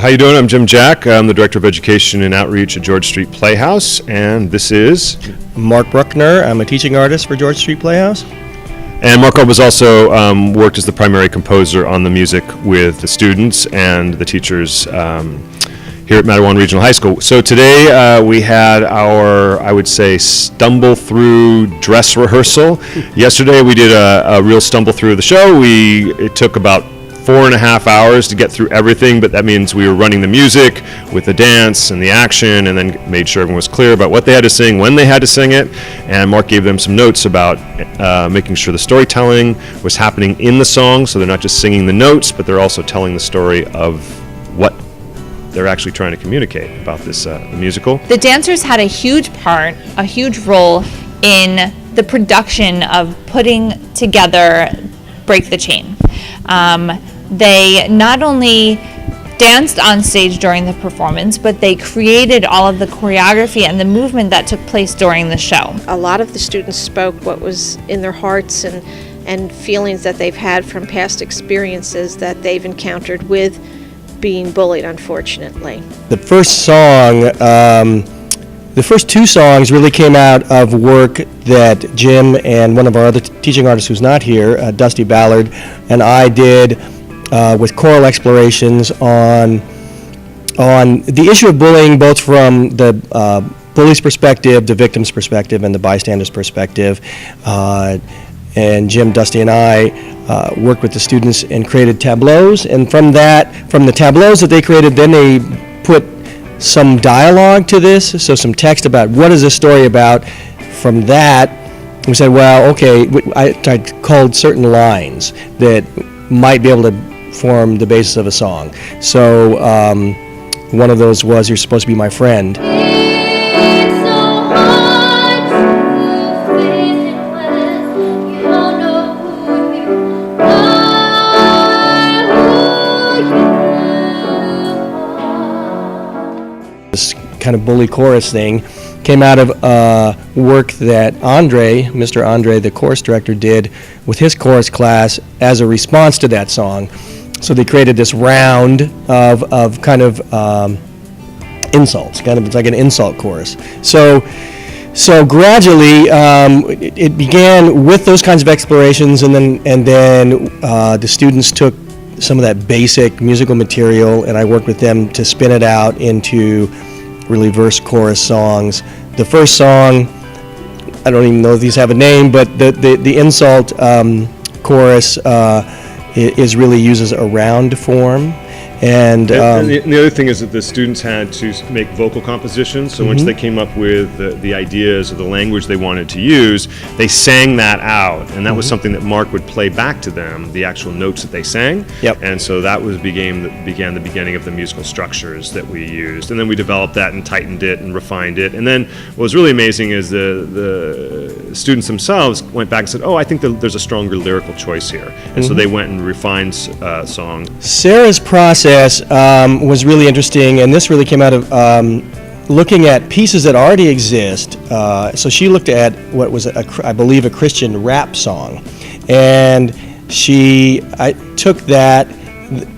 How you doing? I'm Jim Jack. I'm the Director of Education and Outreach at George Street Playhouse, and this is... Mark Bruckner. I'm a teaching artist for George Street Playhouse. And Marco was also worked as the primary composer on the music with the students and the teachers here at Matawan Regional High School. So today we had our, I would say, stumble through dress rehearsal. Yesterday we did a real stumble through of the show. It took about 4.5 hours to get through everything, but that means we were running the music with the dance and the action, and then made sure everyone was clear about what they had to sing, when they had to sing it. And Mark gave them some notes about making sure the storytelling was happening in the song, so they're not just singing the notes, but they're also telling the story of what they're actually trying to communicate about this musical. The dancers had a huge part, a huge role in the production of putting together Break the Chain. They not only danced on stage during the performance, but they created all of the choreography and the movement that took place during the show. A lot of the students spoke what was in their hearts and feelings that they've had from past experiences that they've encountered with being bullied, unfortunately. The first song, the first two songs really came out of work that Jim and one of our other teaching artists who's not here, Dusty Ballard, and I did with choral explorations on the issue of bullying, both from the bully's perspective, the victim's perspective, and the bystander's perspective. And Jim, Dusty, and I worked with the students and created tableaus. And from the tableaus that they created, then they put some dialogue to this, so some text about what is this story about. From that, we said, well, okay, I called certain lines that might be able to form the basis of a song. So one of those was, "You're supposed to be my friend." This kind of bully chorus thing came out of work that Mr. Andre, the chorus director, did with his chorus class as a response to that song. So they created this round of kind of insults, it's like an insult chorus. So gradually it began with those kinds of explorations, and then the students took some of that basic musical material, and I worked with them to spin it out into really verse chorus songs. The first song, I don't even know if these have a name, but the insult chorus uses a round form. And the other thing is that the students had to make vocal compositions, so once they came up with the ideas or the language they wanted to use, they sang that out, and that was something that Mark would play back to them, the actual notes that they sang. Yep. And so that began the beginning of the musical structures that we used, and then we developed that and tightened it and refined it. And then what was really amazing is the students themselves went back and said, oh, I think there's a stronger lyrical choice here, and so they went and refined song. Sarah's process was really interesting, and this really came out of looking at pieces that already exist. So she looked at what was, I believe, a Christian rap song, and I took that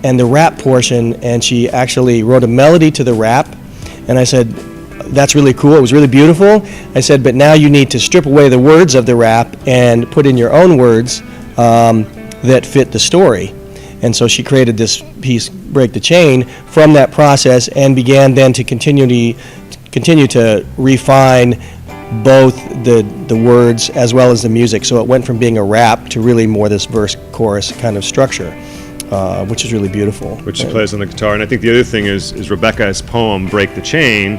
and the rap portion, and she actually wrote a melody to the rap, and I said, that's really cool, it was really beautiful. I said, but now you need to strip away the words of the rap and put in your own words that fit the story. And so she created this piece, Break the Chain, from that process, and began then to continue to refine both the words as well as the music. So it went from being a rap to really more this verse-chorus kind of structure, which is really beautiful. Which she plays on the guitar. And I think the other thing is Rebecca's poem, Break the Chain,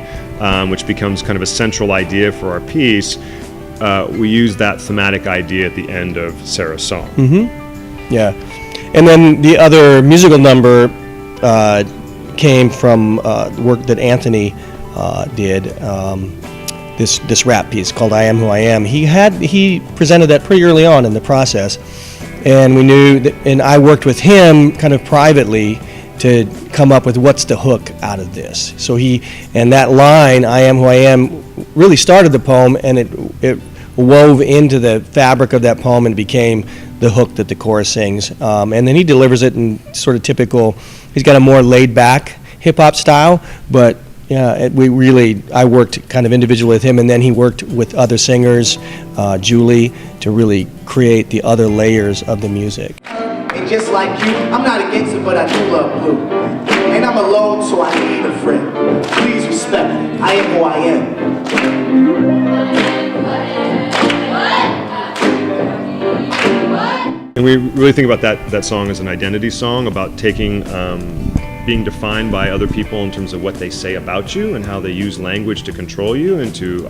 which becomes kind of a central idea for our piece. We use that thematic idea at the end of Sarah's song. Yeah. And then the other musical number came from work that Anthony did, this rap piece called I Am Who I Am. He presented that pretty early on in the process, and we knew that, and I worked with him kind of privately to come up with what's the hook out of this. So and that line, I Am Who I Am, really started the poem, and it wove into the fabric of that poem and became the hook that the chorus sings. And then he delivers it in sort of typical, he's got a more laid back hip-hop style, but yeah, I worked kind of individually with him, and then he worked with other singers, Julie, to really create the other layers of the music. And just like you, I'm not against it, but I do love blue. And I'm alone, so I need a friend. Please respect me. I am who I am. And we really think about that song as an identity song, about taking, being defined by other people in terms of what they say about you and how they use language to control you and to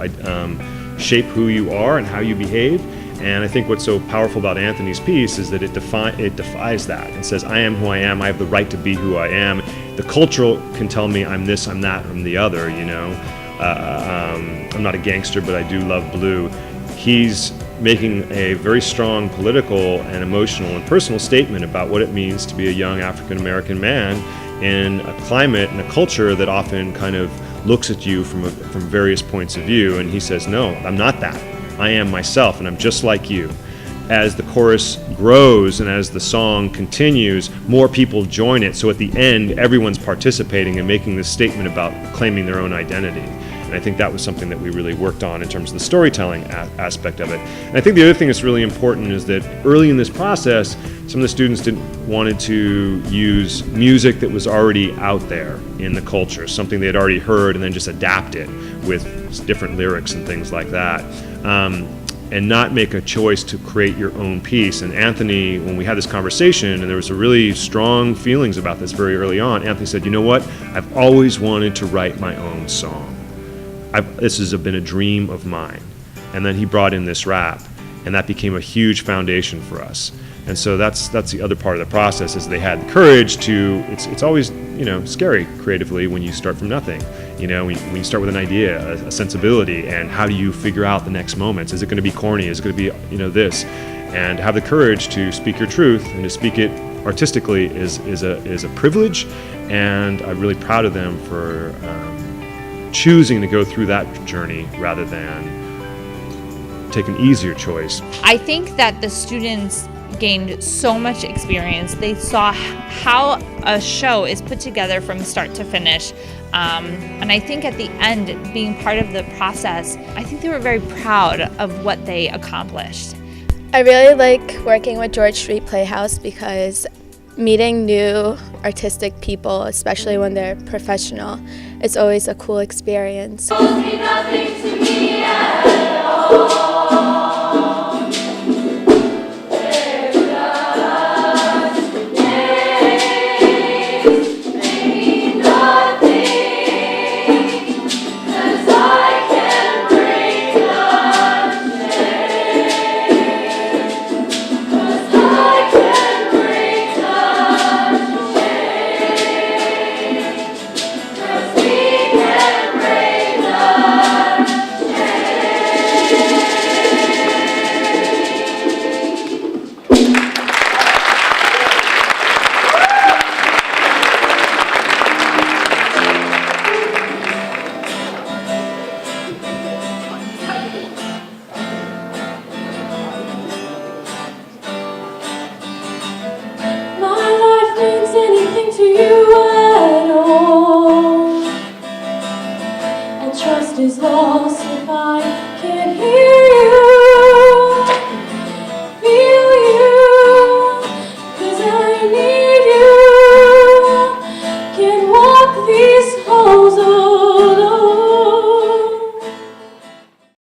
shape who you are and how you behave. And I think what's so powerful about Anthony's piece is that it defies that. It says, I am who I am, I have the right to be who I am. The cultural can tell me I'm this, I'm that, I'm the other, you know. I'm not a gangster, but I do love blue. He's making a very strong political and emotional and personal statement about what it means to be a young African American man in a climate and a culture that often kind of looks at you from various points of view. And he says, no, I'm not that. I am myself, and I'm just like you. As the chorus grows and as the song continues, more people join it. So at the end, everyone's participating and making this statement about claiming their own identity. And I think that was something that we really worked on in terms of the storytelling aspect of it. And I think the other thing that's really important is that early in this process, some of the students wanted to use music that was already out there in the culture, something they had already heard, and then just adapt it with different lyrics and things like that. And not make a choice to create your own piece. And Anthony, when we had this conversation, and there was a really strong feelings about this very early on, Anthony said, you know what, I've always wanted to write my own song. This has been a dream of mine. And then he brought in this rap, and that became a huge foundation for us. And so that's the other part of the process, is they had the courage to, it's always, you know, scary creatively when you start from nothing. You know, when you start with an idea, a sensibility, and how do you figure out the next moments? Is it going to be corny? Is it going to be, you know, this? And have the courage to speak your truth and to speak it artistically is a privilege, and I'm really proud of them for choosing to go through that journey rather than take an easier choice. I think that the students gained so much experience. They saw how a show is put together from start to finish. And I think at the end, being part of the process, I think they were very proud of what they accomplished. I really like working with George Street Playhouse because meeting new artistic people, especially when they're professional, it's always a cool experience. Trust is lost.